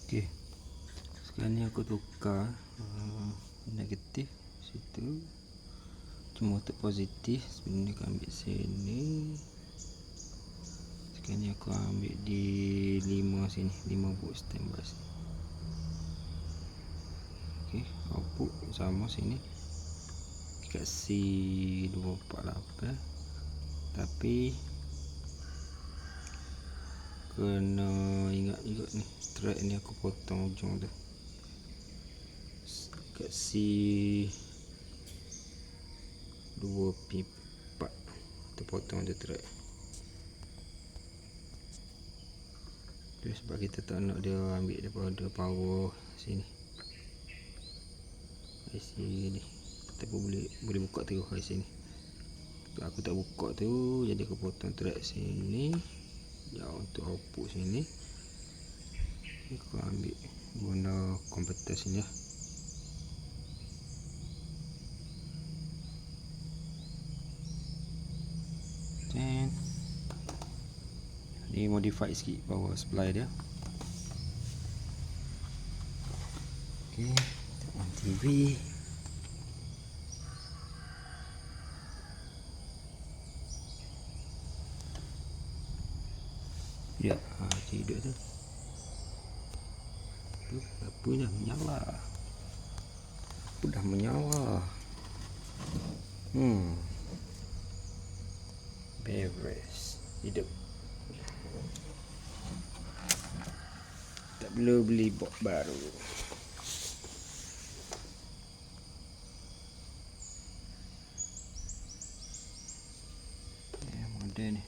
Okey, sekarang ni aku tukar negatif situ, cuma untuk positif. Sebelum ni aku ambil sini. Sekarang ni aku ambil di 5 sini, 5 volt standby sini. Okey, output sama sini kasih 248, tapi kena ingat juga ni, thread ni aku potong ujung tu, kasih 2 pi 4, terpotong tu thread tu, sebab kita tak nak dia ambil daripada power sini. IC ni kita pun boleh buka terus IC ni. Aku tak buka tu, jadi aku potong thread sini. Ya, untuk output sini aku ambil guna komputer sini lah. Dan ni modify sikit power supply dia. Okey, on TV. Ya, tidur tu. Apa dah menyala. Sudah menyala. Beres. Hidup. Tak perlu beli box baru. Model ni.